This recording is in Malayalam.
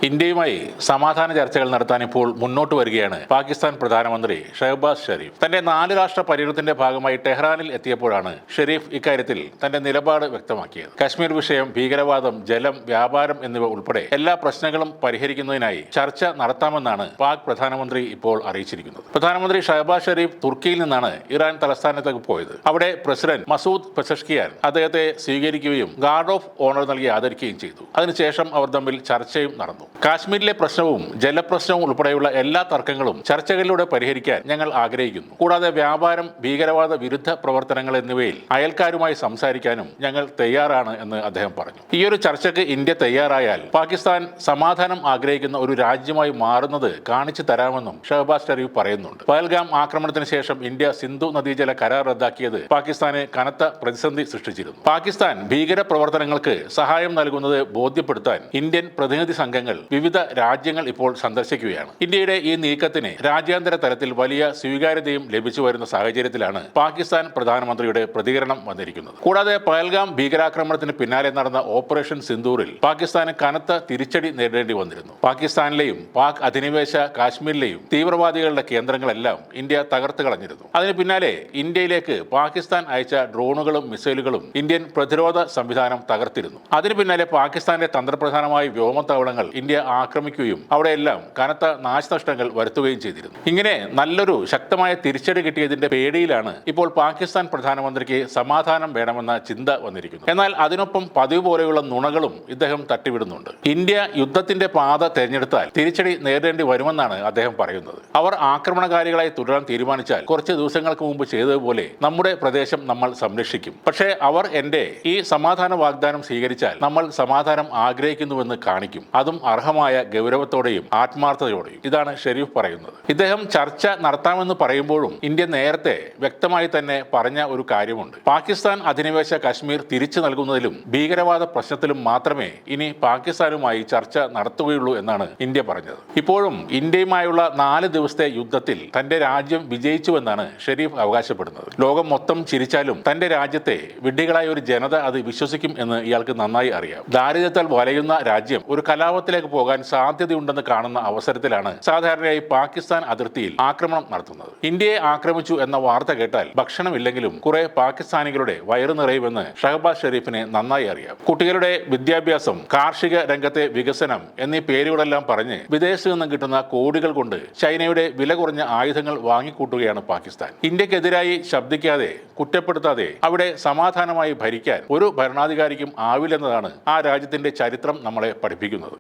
ഇന്ത്യയുമായി സമാധാന ചർച്ചകൾ നടത്താൻ ഇപ്പോൾ മുന്നോട്ട് വരികയാണ് പാകിസ്ഥാൻ പ്രധാനമന്ത്രി ഷഹബാസ് ഷെരീഫ്. തന്റെ 4 രാഷ്ട്ര പര്യടനത്തിന്റെ ഭാഗമായി ടെഹ്റാനിൽ എത്തിയപ്പോഴാണ് ഷെരീഫ് ഇക്കാര്യത്തിൽ തന്റെ നിലപാട് വ്യക്തമാക്കിയത്. കശ്മീർ വിഷയം, ഭീകരവാദം, ജലം, വ്യാപാരം എന്നിവ ഉൾപ്പെടെ എല്ലാ പ്രശ്നങ്ങളും പരിഹരിക്കുന്നതിനായി ചർച്ച നടത്താമെന്നാണ് പാക് പ്രധാനമന്ത്രി ഇപ്പോൾ അറിയിച്ചിരിക്കുന്നത്. പ്രധാനമന്ത്രി ഷഹബാസ് ഷെരീഫ് തുർക്കിയിൽ നിന്നാണ് ഇറാൻ തലസ്ഥാനത്തേക്ക് പോയത്. അവിടെ പ്രസിഡന്റ് മസൂദ് പെസഷ്കിയാൻ അദ്ദേഹത്തെ സ്വീകരിക്കുകയും ഗാർഡ് ഓഫ് ഓണർ നൽകി ആദരിക്കുകയും ചെയ്തു. അതിനുശേഷം അവർ തമ്മിൽ ചർച്ചയും നടന്നു. കാശ്മീരിലെ പ്രശ്നവും ജലപ്രശ്നവും ഉൾപ്പെടെയുള്ള എല്ലാ തർക്കങ്ങളും ചർച്ചകളിലൂടെ പരിഹരിക്കാൻ ഞങ്ങൾ ആഗ്രഹിക്കുന്നു. കൂടാതെ വ്യാപാരം, ഭീകരവാദ വിരുദ്ധ പ്രവർത്തനങ്ങൾ എന്നിവയിൽ അയൽക്കാരുമായി സംസാരിക്കാനും ഞങ്ങൾ തയ്യാറാണ് എന്ന് അദ്ദേഹം പറഞ്ഞു. ഈയൊരു ചർച്ചയ്ക്ക് ഇന്ത്യ തയ്യാറായാൽ പാകിസ്ഥാൻ സമാധാനം ആഗ്രഹിക്കുന്ന ഒരു രാജ്യമായി മാറുന്നത് കാണിച്ചു തരാമെന്നും ഷഹബാസ് ഷെരീഫ് പറയുന്നുണ്ട്. പഹൽഗാം ആക്രമണത്തിന് ശേഷം ഇന്ത്യ സിന്ധു നദീജല കരാർ റദ്ദാക്കിയത് പാകിസ്ഥാന് കനത്ത പ്രതിസന്ധി സൃഷ്ടിച്ചിരുന്നു. പാകിസ്ഥാൻ ഭീകര പ്രവർത്തനങ്ങൾക്ക് സഹായം നൽകുന്നത് ബോധ്യപ്പെടുത്താൻ ഇന്ത്യൻ പ്രതിനിധി സംഘങ്ങൾ വിവിധ രാജ്യങ്ങൾ ഇപ്പോൾ സന്ദർശിക്കുകയാണ്. ഇന്ത്യയുടെ ഈ നീക്കത്തിന് രാജ്യാന്തര തലത്തിൽ വലിയ സ്വീകാര്യതയും ലഭിച്ചു വരുന്ന സാഹചര്യത്തിലാണ് പാകിസ്ഥാൻ പ്രധാനമന്ത്രിയുടെ പ്രതികരണം വന്നിരിക്കുന്നത്. കൂടാതെ പഹൽഗാം ഭീകരാക്രമണത്തിന് പിന്നാലെ നടന്ന ഓപ്പറേഷൻ സിന്ദൂറിൽ പാകിസ്ഥാന് കനത്ത തിരിച്ചടി നേരിടേണ്ടി വന്നിരുന്നു. പാകിസ്ഥാനിലെയും പാക് അധിനിവേശ കാശ്മീരിലെയും തീവ്രവാദികളുടെ കേന്ദ്രങ്ങളെല്ലാം ഇന്ത്യ തകർത്ത് കളഞ്ഞിരുന്നു. അതിന് പിന്നാലെ ഇന്ത്യയിലേക്ക് പാകിസ്ഥാൻ അയച്ച ഡ്രോണുകളും മിസൈലുകളും ഇന്ത്യൻ പ്രതിരോധ സംവിധാനം തകർത്തിരുന്നു. അതിന് പിന്നാലെ പാകിസ്ഥാന്റെ തന്ത്രപ്രധാനമായ വ്യോമത്താവളങ്ങൾ ഇന്ത്യ ആക്രമിക്കുകയും അവിടെയെല്ലാം കനത്ത നാശനഷ്ടങ്ങൾ വരുത്തുകയും ചെയ്തിരുന്നു. ഇങ്ങനെ നല്ലൊരു ശക്തമായ തിരിച്ചടി കിട്ടിയതിന്റെ പേടിയിലാണ് ഇപ്പോൾ പാകിസ്ഥാൻ പ്രധാനമന്ത്രിക്ക് സമാധാനം വേണമെന്ന ചിന്ത വന്നിരിക്കുന്നത്. എന്നാൽ അതിനൊപ്പം പതിവ് പോലെയുള്ള നുണകളും ഇദ്ദേഹം തട്ടിവിടുന്നുണ്ട്. ഇന്ത്യ യുദ്ധത്തിന്റെ പാത തെരഞ്ഞെടുത്താൽ തിരിച്ചടി നേരിടേണ്ടി വരുമെന്നാണ് അദ്ദേഹം പറയുന്നത്. അവർ ആക്രമണകാരികളായി തുടരാൻ തീരുമാനിച്ചാൽ കുറച്ച് ദിവസങ്ങൾക്ക് മുമ്പ് ചെയ്തതുപോലെ നമ്മുടെ പ്രദേശം നമ്മൾ സംരക്ഷിക്കും. പക്ഷേ അവർ എന്റെ ഈ സമാധാന വാഗ്ദാനം സ്വീകരിച്ചാൽ നമ്മൾ സമാധാനം ആഗ്രഹിക്കുന്നുവെന്ന് കാണിക്കും, അതും അർഹമായ ഗൗരവത്തോടെയും ആത്മാർത്ഥതയോടെയും. ഇതാണ് ഷെരീഫ് പറയുന്നത്. ഇദ്ദേഹം ചർച്ച നടത്താമെന്ന് പറയുമ്പോഴും ഇന്ത്യ നേരത്തെ വ്യക്തമായി തന്നെ പറഞ്ഞ ഒരു കാര്യമുണ്ട്. പാകിസ്ഥാൻ അധിനിവേശ കശ്മീർ തിരിച്ചു നൽകുന്നതിലും ഭീകരവാദ പ്രശ്നത്തിലും മാത്രമേ ഇനി പാകിസ്ഥാനുമായി ചർച്ച നടത്തുകയുള്ളൂ എന്നാണ് ഇന്ത്യ പറഞ്ഞത്. ഇപ്പോഴും ഇന്ത്യയുമായുള്ള 4 ദിവസത്തെ യുദ്ധത്തിൽ തന്റെ രാജ്യം വിജയിച്ചുവെന്നാണ് ഷെരീഫ് അവകാശപ്പെടുന്നത്. ലോകം മൊത്തം ചിരിച്ചാലും തന്റെ രാജ്യത്തെ വിഡ്ഢികളായ ഒരു ജനത അത് വിശ്വസിക്കും എന്ന് ഇയാൾക്ക് നന്നായി അറിയാം. ദാരിദ്ര്യത്താൽ വലയുന്ന രാജ്യം ഒരു കലാപത്തിലേക്ക് പോകാൻ സാധ്യതയുണ്ടെന്ന് കാണുന്ന അവസരത്തിലാണ് സാധാരണയായി പാകിസ്ഥാൻ അതിർത്തിയിൽ ആക്രമണം നടത്തുന്നത്. ഇന്ത്യയെ ആക്രമിച്ചു എന്ന വാർത്ത കേട്ടാൽ ഭക്ഷണമില്ലെങ്കിലും കുറെ പാകിസ്ഥാനികളുടെ വയറു നിറയുമെന്ന് ഷഹബാസ് ഷെരീഫിന് നന്നായി അറിയാം. കുട്ടികളുടെ വിദ്യാഭ്യാസം, കാർഷിക രംഗത്തെ വികസനം എന്നീ പേരുകളെല്ലാം പറഞ്ഞ് വിദേശത്ത് നിന്നും കിട്ടുന്ന കോടികൾ കൊണ്ട് ചൈനയുടെ വില കുറഞ്ഞ ആയുധങ്ങൾ വാങ്ങിക്കൂട്ടുകയാണ് പാകിസ്ഥാൻ. ഇന്ത്യക്കെതിരായി ശബ്ദിക്കാതെ, കുറ്റപ്പെടുത്താതെ അവിടെ സമാധാനമായി ഭരിക്കാൻ ഒരു ഭരണാധികാരിക്കും ആവില്ലെന്നതാണ് ആ രാജ്യത്തിന്റെ ചരിത്രം നമ്മളെ പഠിപ്പിക്കുന്നത്.